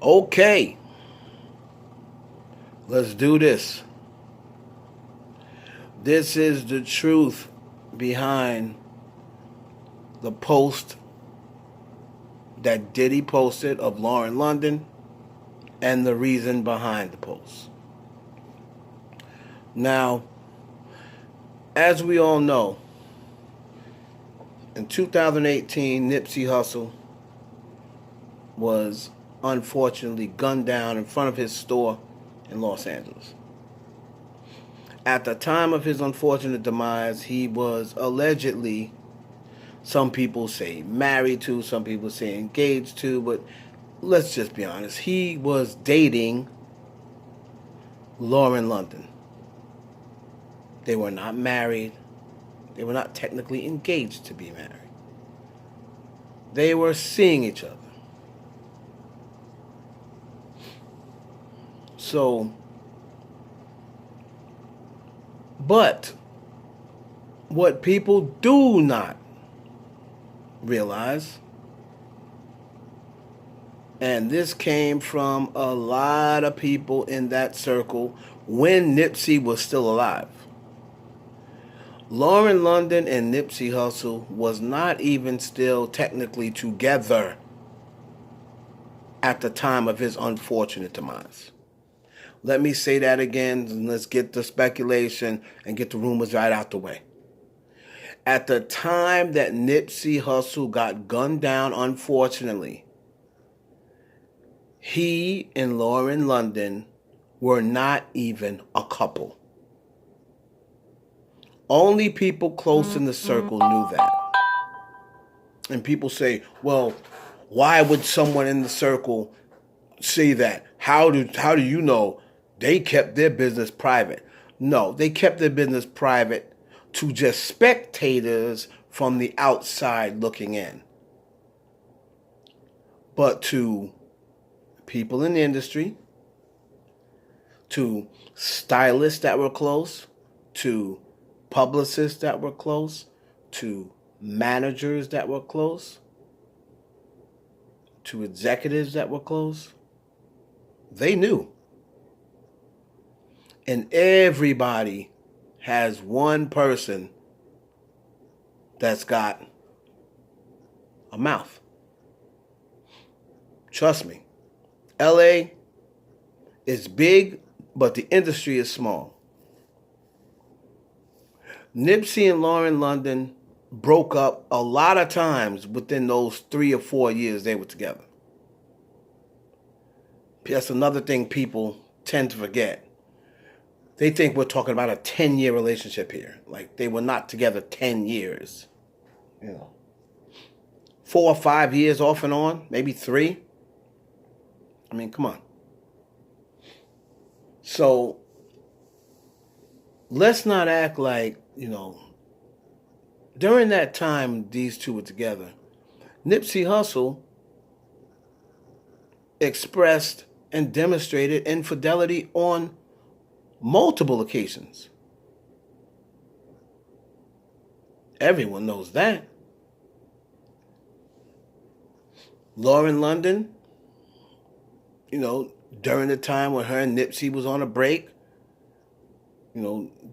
Okay, let's do this. This is the truth behind the post that Diddy posted of Lauren London and the reason behind the post. Now, as we all know, in 2018, Nipsey Hussle was unfortunately gunned down in front of his store in Los Angeles. At the time of his unfortunate demise, he was allegedly, some people say married to, some people say engaged to, but let's just be honest, he was dating Lauren London. They were not married. They were not technically engaged to be married. They were seeing each other. So, but what people do not realize, and this came from a lot of people in that circle when Nipsey was still alive. Lauren London and Nipsey Hussle was not even still technically together at the time of his unfortunate demise. Let me say that again, and let's get the speculation and get the rumors right out the way. At the time that Nipsey Hussle got gunned down, unfortunately, he and Lauren London were not even a couple. Only people close in the circle knew that. And people say, well, why would someone in the circle say that? How do you know? They kept their business private. No, they kept their business private to just spectators from the outside looking in. But to people in the industry, to stylists that were close, to publicists that were close, to managers that were close, to executives that were close, they knew. And everybody has one person that's got a mouth. Trust me. LA is big, but the industry is small. Nipsey and Lauren London broke up a lot of times within those 3 or 4 years they were together. That's another thing people tend to forget. They think we're talking about a 10-year relationship here. Like, they were not together 10 years. 4 or 5 years off and on, maybe 3. I mean, come on. So, let's not act like, during that time these two were together, Nipsey Hussle expressed and demonstrated infidelity on multiple occasions. Everyone knows that. Lauren London, during the time when her and Nipsey was on a break,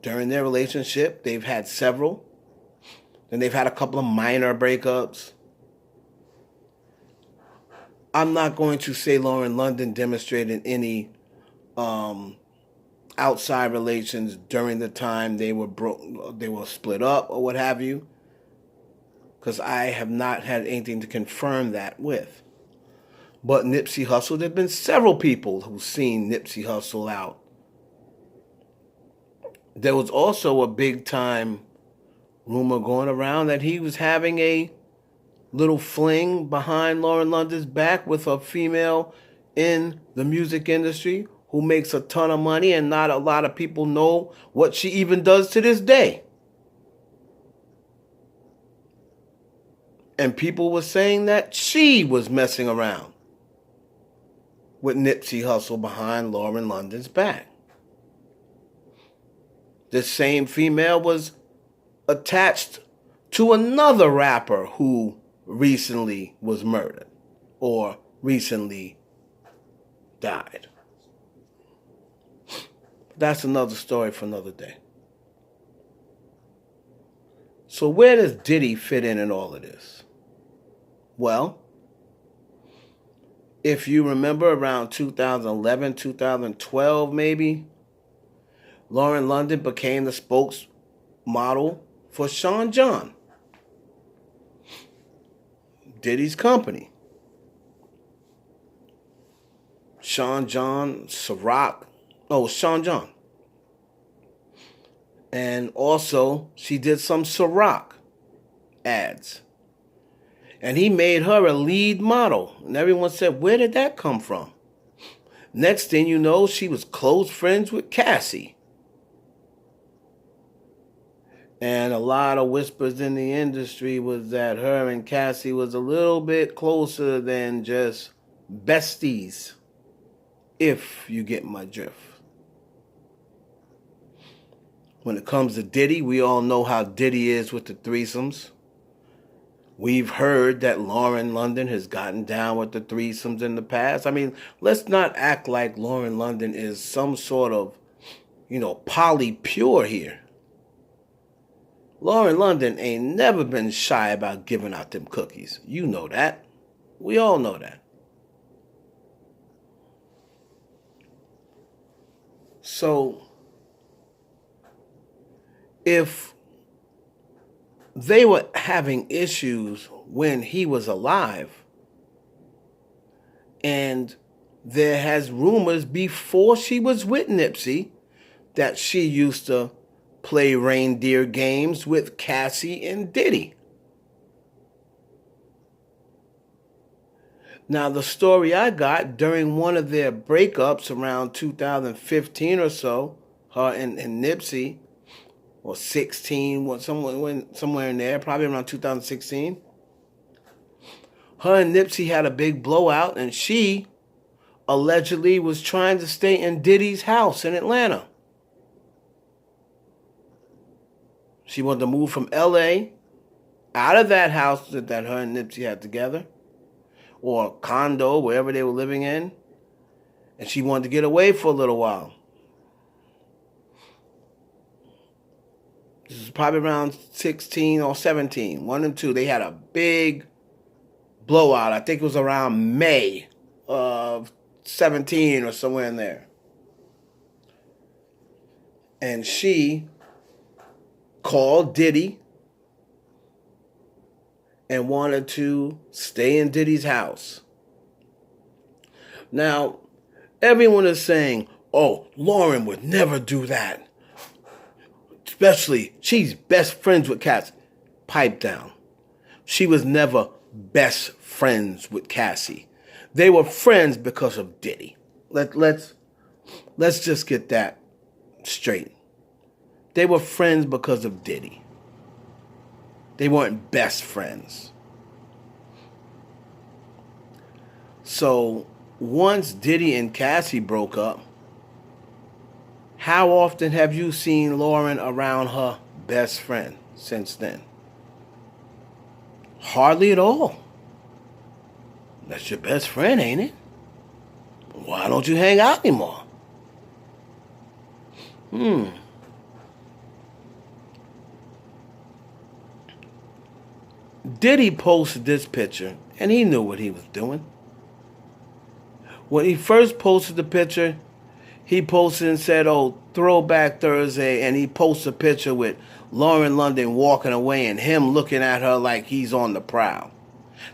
during their relationship, they've had several. Then they've had a couple of minor breakups. I'm not going to say Lauren London demonstrated any outside relations during the time they were split up or what have you, because I have not had anything to confirm that with. But Nipsey Hussle, there have been several people who've seen Nipsey Hussle out. There was also a big time rumor going around that he was having a little fling behind Lauren London's back with a female in the music industry who makes a ton of money, and not a lot of people know what she even does to this day. And people were saying that she was messing around with Nipsey Hussle behind Lauren London's back. This same female was attached to another rapper who recently was murdered or recently died. That's another story for another day. So where does Diddy fit in all of this? Well, if you remember around 2011, 2012 maybe, Lauren London became the spokesmodel for Sean John, Diddy's company. Sean John. And also, she did some Ciroc ads. And he made her a lead model. And everyone said, where did that come from? Next thing you know, she was close friends with Cassie. And a lot of whispers in the industry was that her and Cassie was a little bit closer than just besties, if you get my drift. When it comes to Diddy, we all know how Diddy is with the threesomes. We've heard that Lauren London has gotten down with the threesomes in the past. I mean, let's not act like Lauren London is some sort of, poly pure here. Lauren London ain't never been shy about giving out them cookies. You know that. We all know that. So, if they were having issues when he was alive, and there has rumors before she was with Nipsey that she used to play reindeer games with Cassie and Diddy. Now, the story I got during one of their breakups around 2015 or so, her and Nipsey, or 16, somewhere in there, probably around 2016. Her and Nipsey had a big blowout, and she allegedly was trying to stay in Diddy's house in Atlanta. She wanted to move from L.A. out of that house that her and Nipsey had together, or a condo, wherever they were living in, and she wanted to get away for a little while. This is probably around 16 or 17, one and two. They had a big blowout. I think it was around May of 17 or somewhere in there. And she called Diddy and wanted to stay in Diddy's house. Now, everyone is saying, oh, Lauren would never do that. Especially, she's best friends with Cassie. Pipe down. She was never best friends with Cassie. They were friends because of Diddy. Let's just get that straight. They were friends because of Diddy. They weren't best friends. So, once Diddy and Cassie broke up, how often have you seen Lauren around her best friend since then? Hardly at all. That's your best friend, ain't it? Why don't you hang out anymore? Diddy posted this picture, and he knew what he was doing. When he first posted the picture, he posted and said, oh, Throwback Thursday, and he posted a picture with Lauren London walking away and him looking at her like he's on the prowl.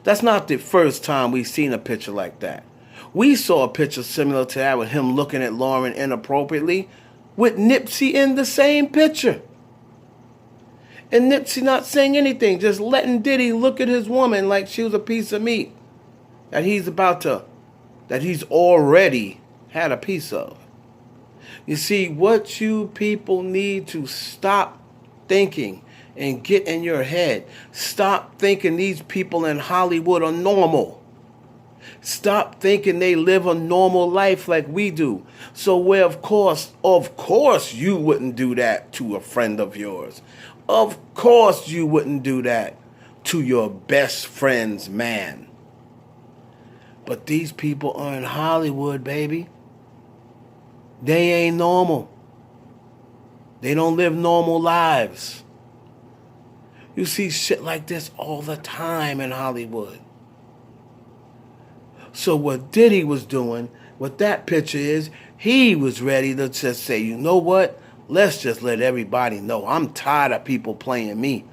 That's not the first time we've seen a picture like that. We saw a picture similar to that with him looking at Lauren inappropriately with Nipsey in the same picture. And Nipsey not saying anything, just letting Diddy look at his woman like she was a piece of meat that he's already had a piece of. You see, what you people need to stop thinking and get in your head. Stop thinking these people in Hollywood are normal. Stop thinking they live a normal life like we do. So where, of course you wouldn't do that to a friend of yours. Of course you wouldn't do that to your best friend's man. But these people are in Hollywood, baby. They ain't normal. They don't live normal lives. You see shit like this all the time in Hollywood. So what Diddy was doing, what that picture is, he was ready to just say, you know what? Let's just let everybody know. I'm tired of people playing me.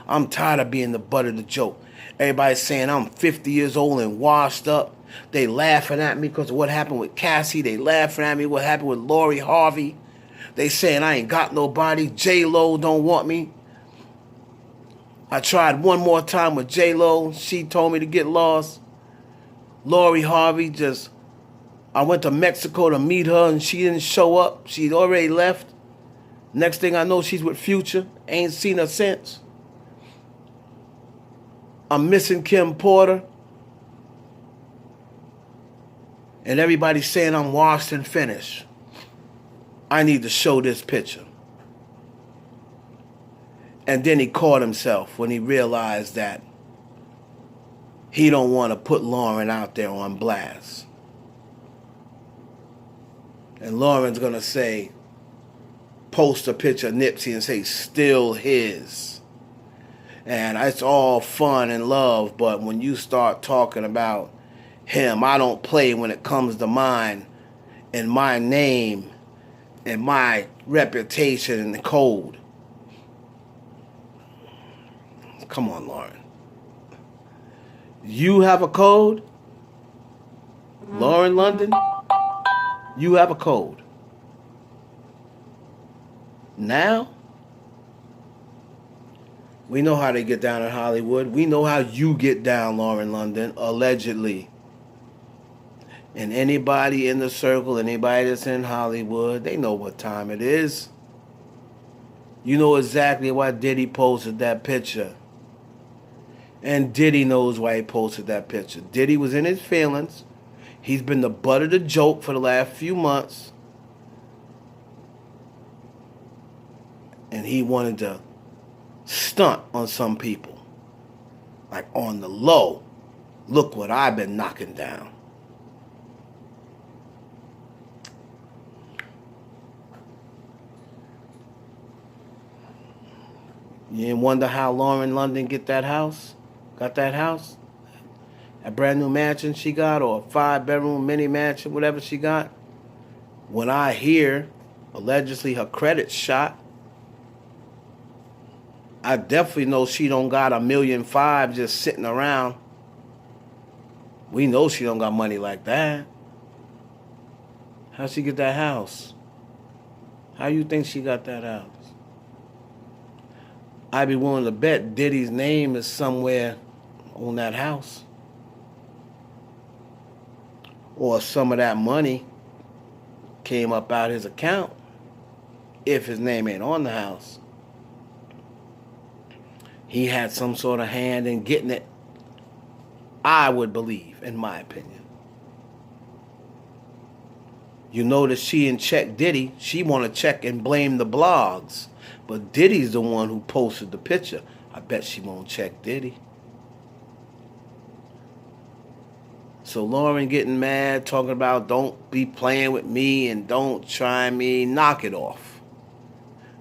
I'm tired of being the butt of the joke. Everybody's saying I'm 50 years old and washed up. They laughing at me because of what happened with Cassie. They laughing at me what happened with Lori Harvey. They saying I ain't got nobody. J-Lo don't want me. I tried one more time with J-Lo. She told me to get lost. Lori Harvey I went to Mexico to meet her and she didn't show up. She'd already left. Next thing I know, she's with Future. Ain't seen her since. I'm missing Kim Porter. And everybody's saying I'm washed and finished. I need to show this picture. And then he caught himself when he realized that he don't want to put Lauren out there on blast. And Lauren's going to say, post a picture of Nipsey and say, still his. And it's all fun and love, but when you start talking about him, I don't play when it comes to mine and my name and my reputation and the code. Come on, Lauren. You have a code? Lauren London? You have a code. Now, we know how they get down in Hollywood. We know how you get down, Lauren London, allegedly. And anybody in the circle, anybody that's in Hollywood, they know what time it is. You know exactly why Diddy posted that picture. And Diddy knows why he posted that picture. Diddy was in his feelings. He's been the butt of the joke for the last few months. And he wanted to stunt on some people. Like on the low. Look what I've been knocking down. You didn't wonder how Lauren London got that house? A brand new mansion she got, or a 5-bedroom mini mansion, whatever she got. When I hear, allegedly, her credit's shot, I definitely know she don't got $1.5 million just sitting around. We know she don't got money like that. How'd she get that house? How you think she got that house? I'd be willing to bet Diddy's name is somewhere on that house. Or some of that money came up out his account if his name ain't on the house. He had some sort of hand in getting it, I would believe, in my opinion. You notice she didn't check Diddy. She want to check and blame the blogs. But Diddy's the one who posted the picture. I bet she won't check Diddy. So Lauren getting mad, talking about don't be playing with me and don't try me. Knock it off.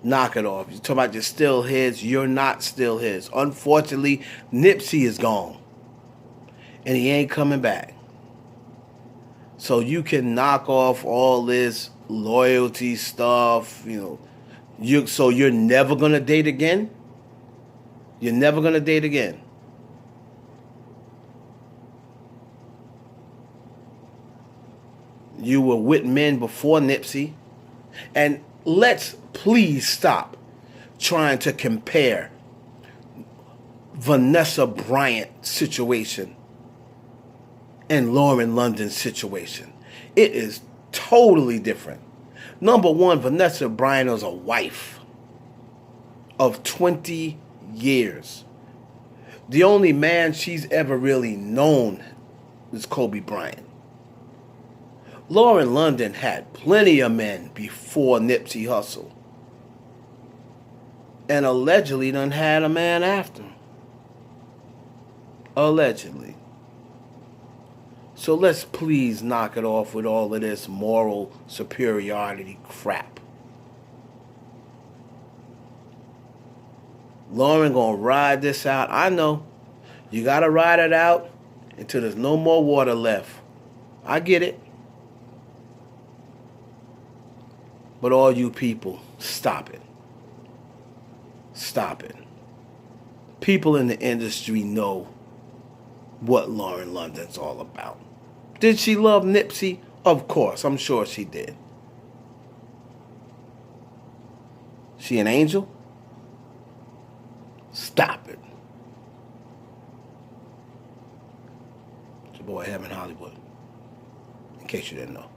Knock it off. You're talking about you're still his. You're not still his. Unfortunately, Nipsey is gone. And he ain't coming back. So you can knock off all this loyalty stuff, So you're never going to date again? You're never going to date again. You were with men before Nipsey. And let's please stop trying to compare Vanessa Bryant's situation and Lauren London's situation. It is totally different. Number one, Vanessa Bryant was a wife of 20 years. The only man she's ever really known is Kobe Bryant. Lauren London had plenty of men before Nipsey Hussle. And allegedly done had a man after. Allegedly. So let's please knock it off with all of this moral superiority crap. Lauren gonna ride this out. I know. You gotta ride it out until there's no more water left. I get it. But all you people, stop it. Stop it. People in the industry know what Lauren London's all about. Did she love Nipsey? Of course, I'm sure she did. She an angel? Stop it. It's your boy Heaven Hollywood. In case you didn't know.